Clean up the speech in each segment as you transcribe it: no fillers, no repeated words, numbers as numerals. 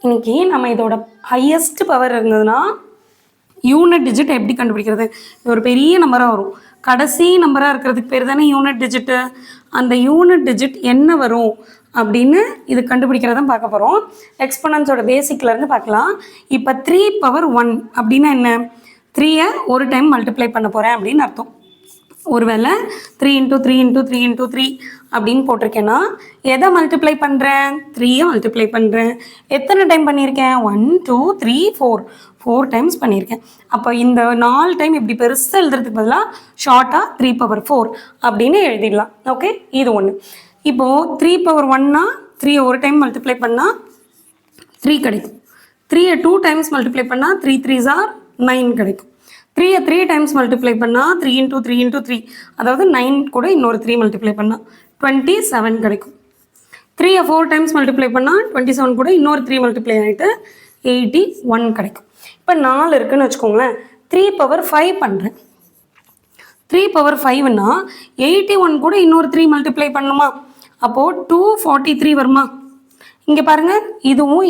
இன்னைக்கு நம்ம இதோட ஹையஸ்ட் பவர் இருந்ததுன்னா யூனிட் டிஜிட் எப்படி கண்டுபிடிக்கிறது? இது ஒரு பெரிய நம்பராக வரும். கடைசி நம்பராக இருக்கிறதுக்கு பேர் தானே யூனிட் டிஜிட்டு. அந்த யூனிட் டிஜிட் என்ன வரும் அப்படின்னு இது கண்டுபிடிக்கிறதான் பார்க்க போகிறோம். எக்ஸ்பொனன்ஸோட பேசிக்லேருந்து பார்க்கலாம். இப்போ 3^1 அப்படின்னா என்ன? 3யை ஒரு டைம் மல்டிப்ளை பண்ண போகிறேன் அப்படின்னு அர்த்தம். ஒருவேளை 3 × 3 × 3 × 3 அப்படின்னு போட்டிருக்கேன்னா எதை மல்டிப்ளை பண்ணுறேன்? 3யை மல்டிப்ளை பண்ணுறேன். எத்தனை டைம் பண்ணியிருக்கேன்? 1 2 3 4 டைம்ஸ் பண்ணியிருக்கேன். அப்போ இந்த 4 டைம் இப்படி பெருசாக எழுதுறதுக்கு பதிலாக ஷார்ட்டாக 3^4 அப்படின்னு எழுதிடலாம். ஓகே, இது ஒன்று. இப்போது 3^1னா 3யை ஒரு டைம் மல்டிப்ளை பண்ணால் 3 கிடைக்கும். 3யை 2 டைம்ஸ் மல்டிப்ளை பண்ணால் 3 3s are 9 கிடைக்கும். 3யை 3 டைம்ஸ் மல்டிப்ளை பண்ணால் 3 × 3 × 3, அதாவது 9 கூட இன்னொரு 3 மல்டிப்ளை பண்ணால் 27 கிடைக்கும். 3யை 4 டைம்ஸ் மல்டிப்ளை பண்ணால் 27 கூட இன்னொரு 3 மல்டிப்ளை ஆகிட்டு 81 கிடைக்கும். இப்போ 4 இருக்குதுன்னு வச்சுக்கோங்களேன். 3^5 பண்ணுறேன். 3^5ன்னா 81 கூட இன்னொரு 3 மல்டிப்ளை பண்ணுமா? அப்போது 243 வருமா? இங்கே பாருங்கள்,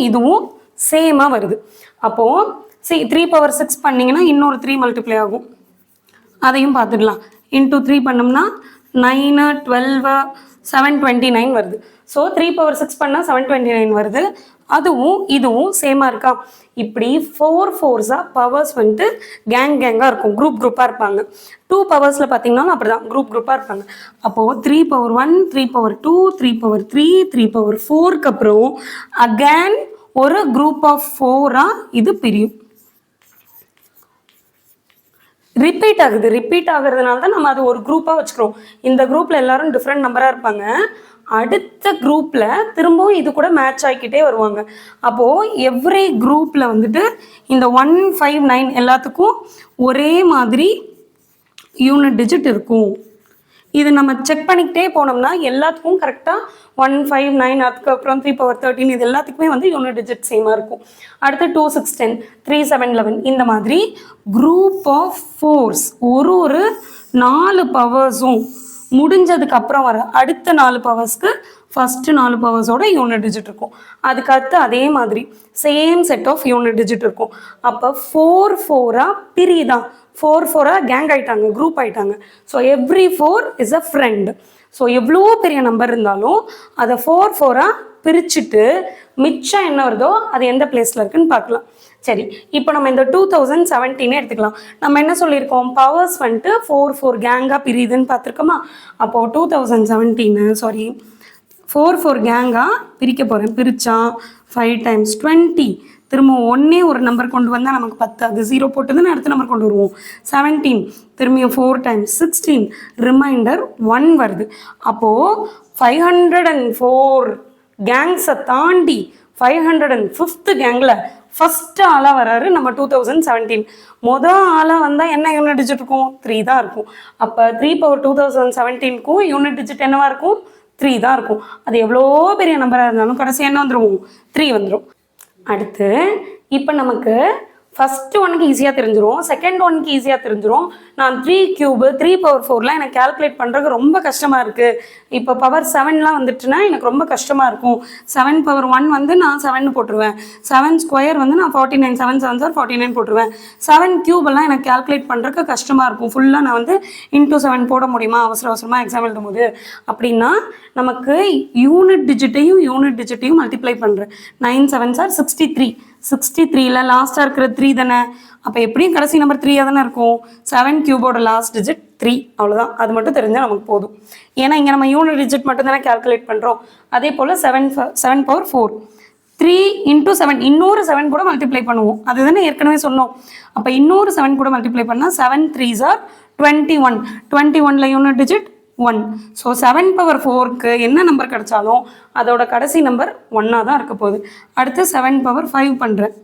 இதுவும் சேமாக வருது. அப்போது 3^6 பண்ணிங்கன்னா இன்னொரு 3 மல்டிப்ளை ஆகும். அதையும் பார்த்துடலாம். இன்ட்டு 3 பண்ணோம்னா 9 12 729 வருது. ஸோ 3^6 பண்ணால் 729 வருது. இதுவும் சேமாக இருக்கா? இப்படி 4 4s பவர்ஸ் வந்துட்டு கேங்காக இருக்கும், குரூப்பாக இருப்பாங்க. 2 பவர்ஸில் பார்த்தீங்கன்னா அப்படி தான் குரூப்பாக இருப்பாங்க. அப்போது 3^1 3^2 3^3 3^4க்கு அப்புறம் அகேன் ஒரு குரூப் ஆஃப் 4ஆக இது பிரியும். ரிப்பீட் ஆகுறதுனால தான் நம்ம அது ஒரு குரூப்பாக வச்சுக்கிறோம். இந்த குரூப்பில் எல்லாரும் டிஃப்ரெண்ட் நம்பராக இருப்பாங்க. அடுத்த குரூப்பில் திரும்பவும் இது கூட மேட்ச் ஆகிக்கிட்டே வருவாங்க. அப்போது எவ்ரி குரூப்பில் வந்துட்டு இந்த 1 5 9 எல்லாத்துக்கும் ஒரே மாதிரி யூனிட் டிஜிட் இருக்கும். இது நம்ம செக் பண்ணிக்கிட்டே போனோம்னா எல்லாத்துக்கும் கரெக்டாக 1 5 9 அதுக்கப்புறம் 3^13 இது எல்லாத்துக்குமே வந்து யூனிட் டிஜிட் சேமாக இருக்கும். அடுத்து 2 6 10 3 7 11 இந்த மாதிரி குரூப் ஆஃப் 4s ஒரு 4 பவர்ஸும் முடிஞ்சதுக்கு அப்புறம் வர அடுத்த 4 பவர்ஸ்க்கு ஃபஸ்ட்டு 4 பவர்ஸோட யூனிட் டிஜிட் இருக்கும். அதுக்கடுத்து அதே மாதிரி same set of unit digit இருக்கும். அப்போ 4 4ஆக பிரிதான், 4 4ஆக கேங் ஆகிட்டாங்க, குரூப் ஆகிட்டாங்க. So every 4 is a friend. So எவ்வளோ பெரிய நம்பர் இருந்தாலும் அதை 4 4ஆக பிரிச்சுட்டு மிச்சம் என்ன வருதோ அது எந்த பிளேஸில் இருக்குன்னு பார்க்கலாம். சரி, இப்போ நம்ம இந்த 2017 எடுத்துக்கலாம். நம்ம என்ன சொல்லியிருக்கோம்? பவர்ஸ் வந்துட்டு 4 4 கேங்காக பிரியுதுன்னு பார்த்துருக்கோமா? அப்போது 2017 4 4 கேங்காக பிரிக்க போகிறேன். பிரித்தா 5 × 20, திரும்ப ஒன்றே ஒரு நம்பர் கொண்டு வந்தால் நமக்கு 10, அது 0 போட்டுதுன்னு அடுத்த நம்பர் கொண்டு வருவோம். 17 திரும்பியும் 4 × 16 ரிமைண்டர் 1 வருது. அப்போது 504 கேங்ஸை தாண்டி 505th கேங்கில் ஃபஸ்ட்டு ஆளாக வராரு நம்ம 2017. மொதல் ஆளாக வந்தால் என்ன யூனிட் டிஜிட் இருக்கும்? 3 தான் இருக்கும். அப்போ 3/2017க்கும் யூனிட் டிஜிட் என்னவாக இருக்கும்? 3 தான் இருக்கும். அது எவ்வளோ பெரிய நம்பராக இருந்தாலும் கடைசி என்ன வந்துடும்? 3 வந்துடும். அடுத்து இப்போ நமக்கு ஃபஸ்ட்டு ஒனுக்கு ஈஸியாக தெரிஞ்சிடும், செகண்ட் ஒனுக்கு ஈஸியாக தெரிஞ்சிடும். நான் 3³ 3^4லாம் எனக்கு கேல்குலேட் பண்ணுறதுக்கு ரொம்ப கஷ்டமாக இருக்குது. இப்போ பவர் 7லாம் வந்துட்டுனா எனக்கு ரொம்ப கஷ்டமாக இருக்கும். 7^1 வந்து நான் 7 போட்டுருவேன். 7² வந்து நான் 49, 7 7s are 49 போட்டுருவேன். 7³ எனக்கு கேல்குலேட் பண்ணுறதுக்கு கஷ்டமாக இருக்கும். ஃபுல்லாக நான் வந்து இன்ட்டு 7 போட முடியுமா அவசரமாக எக்ஸாம் எழுதும் போது? அப்படின்னா நமக்கு யூனிட் டிஜிட்டையும் மல்டிப்ளை பண்ணுறேன். 9 7s are 63. 63ல் லாஸ்ட்டாக இருக்கிற 3 தானே. அப்போ எப்படியும் கடைசி நம்பர் 3 தானே இருக்கும். 7³ லாஸ்ட் டிஜிட் 3, அவ்வளோதான். அது மட்டும் தெரிஞ்சால் நமக்கு போதும். ஏன்னா இங்கே நம்ம யூனிட் டிஜிட் மட்டும் தானே கேல்குலேட் பண்ணுறோம். அதே போல் 7^4 3 × 7 இன்னொரு 7 கூட மல்டிப்ளை பண்ணுவோம். அதுதானே ஏற்கனவே சொன்னோம். அப்போ இன்னொரு 7 கூட மல்டிப்ளை பண்ணால் 7 3s are 21. 21ல் யூனிட் டிஜிட் 1. ஸோ 7^4க்கு என்ன நம்பர் கிடைச்சாலும் அதோட கடைசி நம்பர் 1ஆக தான் இருக்க போகுது. அடுத்து 7^5 பண்ணுறேன்.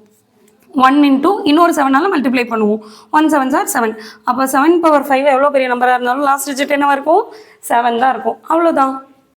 1 × இன்னொரு 7ஆல் மல்டிப்ளை பண்ணுவோம். 1 7s are 7. அப்போ 7^5 எவ்வளோ பெரிய நம்பராக இருந்தாலும் லாஸ்ட் டிஜிட் என்னவாக இருக்கும்? 7 தான் இருக்கும். அவ்வளோதான்.